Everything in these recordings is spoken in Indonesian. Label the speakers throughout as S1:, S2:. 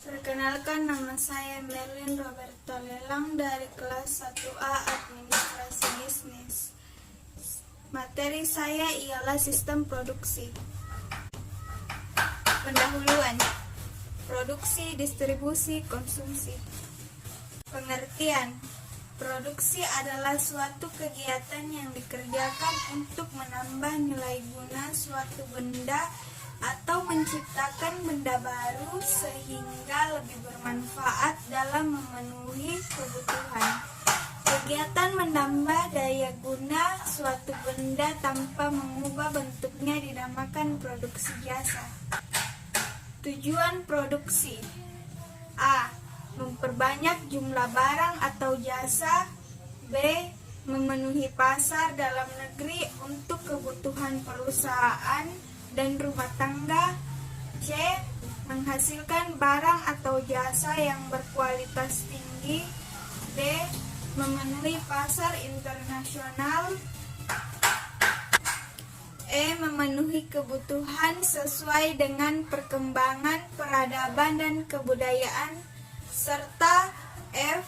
S1: Perkenalkan, nama saya Merlin Roberto Lelang dari kelas 1A Administrasi Bisnis. Materi saya ialah sistem produksi. Pendahuluan, produksi, distribusi, konsumsi. Pengertian, produksi adalah suatu kegiatan yang dikerjakan untuk menambah nilai guna suatu benda atau menciptakan benda baru sehingga lebih bermanfaat dalam memenuhi kebutuhan. Kegiatan menambah daya guna suatu benda tanpa mengubah bentuknya dinamakan produksi jasa. Tujuan produksi: A. Memperbanyak jumlah barang atau jasa. B. Memenuhi pasar dalam negeri untuk kebutuhan perusahaan dan rumah tangga. C. Menghasilkan barang atau jasa yang berkualitas tinggi. D. Memenuhi pasar internasional. E. Memenuhi kebutuhan sesuai dengan perkembangan peradaban dan kebudayaan. Serta F.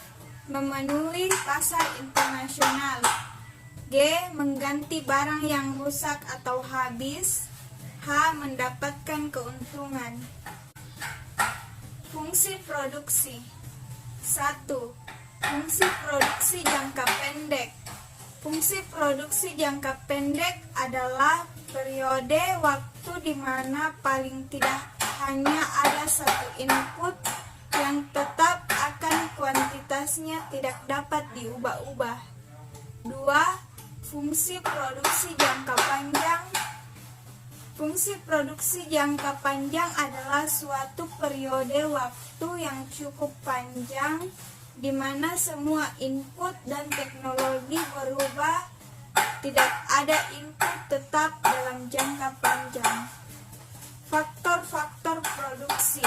S1: Memenuhi pasar internasional. G. Mengganti barang yang rusak atau habis. H. Mendapatkan keuntungan. Fungsi produksi. 1. Fungsi produksi jangka pendek. Fungsi produksi jangka pendek adalah periode waktu di mana paling tidak hanya ada satu input yang tetap akan kuantitasnya tidak dapat diubah-ubah. 2. Fungsi produksi jangka panjang. Fungsi produksi jangka panjang adalah suatu periode waktu yang cukup panjang di mana semua input dan teknologi berubah, tidak ada input tetap dalam jangka panjang. Faktor-faktor produksi.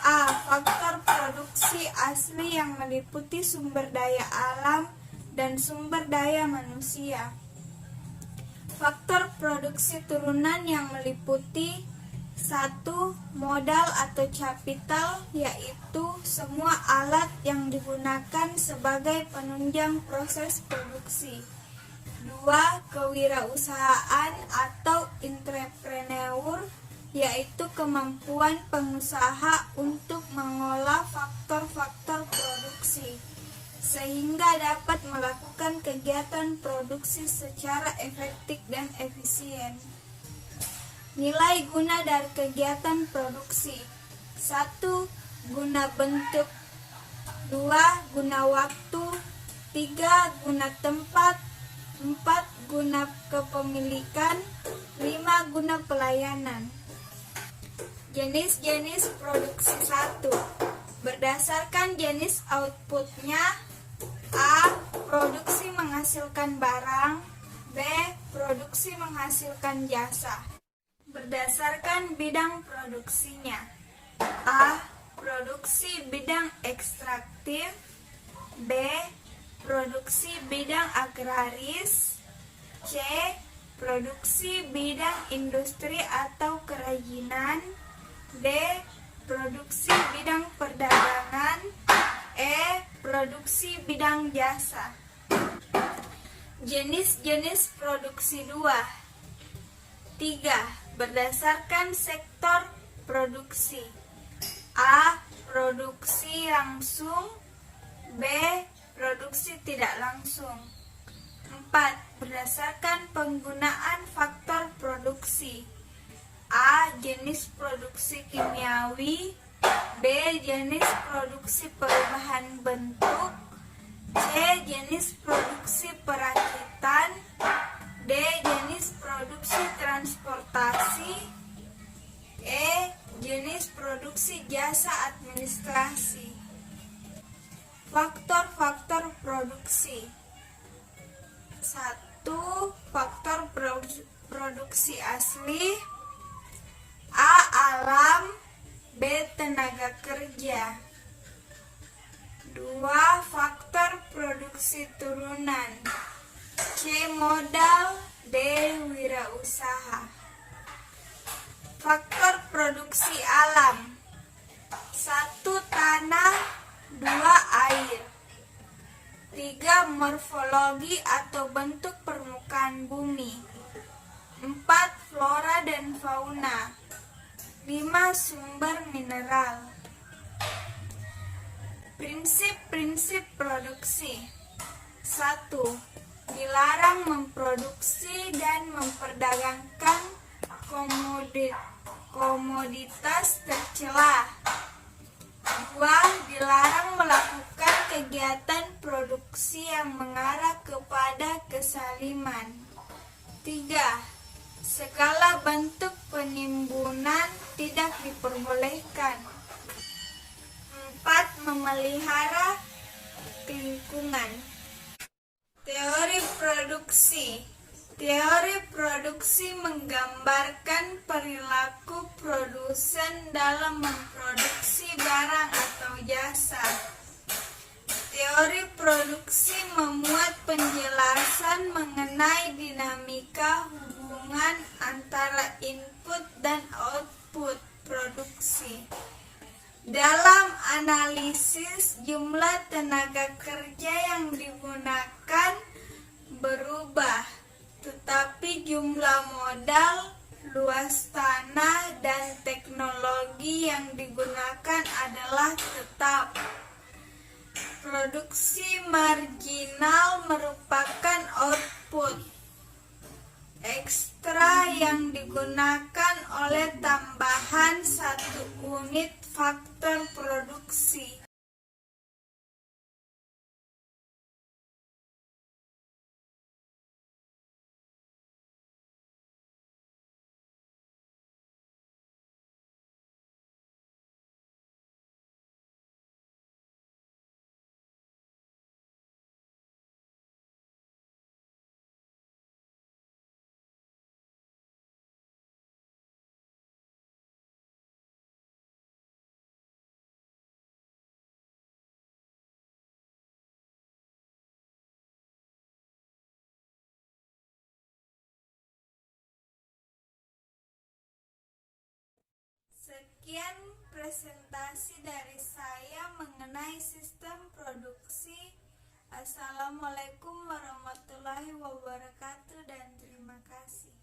S1: A. Faktor produksi asli yang meliputi sumber daya alam dan sumber daya manusia. Faktor produksi turunan yang meliputi 1. Modal atau capital, yaitu semua alat yang digunakan sebagai penunjang proses produksi. 2. Kewirausahaan atau entrepreneur, yaitu kemampuan pengusaha untuk mengolah faktor-faktor produksi sehingga dapat melakukan kegiatan produksi secara efektif dan efisien. Nilai guna dari kegiatan produksi: 1. Guna bentuk. 2. Guna waktu. 3. Guna tempat. 4. Guna kepemilikan. 5. Guna pelayanan. Jenis-jenis produksi. 1. Berdasarkan jenis outputnya: A. Produksi menghasilkan barang. B. Produksi menghasilkan jasa. Berdasarkan bidang produksinya: A. Produksi bidang ekstraktif. B. Produksi bidang agraris. C. Produksi bidang industri atau kerajinan. D. Produksi bidang perdagangan. E. Produksi bidang jasa. Jenis-jenis produksi 2. 3. Berdasarkan sektor produksi: A. Produksi langsung. B. Produksi tidak langsung. 4. Berdasarkan penggunaan faktor produksi: A. Jenis produksi kimiawi. B. Jenis produksi perubahan bentuk. C. Jenis produksi perakitan. D. Jenis produksi transportasi. E. Jenis produksi jasa administrasi. Faktor-faktor produksi: 1. Faktor produksi asli: A. Alam. B. Tenaga kerja. 2. Faktor produksi turunan: C. Modal. D. Wirausaha. Faktor produksi alam: 1. morfologi atau bentuk permukaan bumi. 4. Flora dan fauna. 5. Sumber mineral. Prinsip-prinsip produksi. 1. Dilarang memproduksi dan memperdagangkan komoditas tercela. 2. Dilarang melakukan kegiatan produksi yang mengarah kepada kesaliman. 3. Segala bentuk penimbunan tidak diperbolehkan. 4. Memelihara lingkungan. Teori produksi. Teori produksi menggambarkan perilaku produsen dalam memproduksi barang atau jasa. Teori produksi memuat penjelasan mengenai dinamika hubungan antara input dan output produksi. Dalam analisis, jumlah tenaga kerja yang digunakan berubah, tetapi jumlah modal, luas tanah, dan teknologi yang digunakan adalah tetap. Produksi marginal merupakan output ekstra yang digunakan oleh tambahan satu unit faktor produksi. Sekian presentasi dari saya mengenai sistem produksi. Assalamualaikum warahmatullahi wabarakatuh dan terima kasih.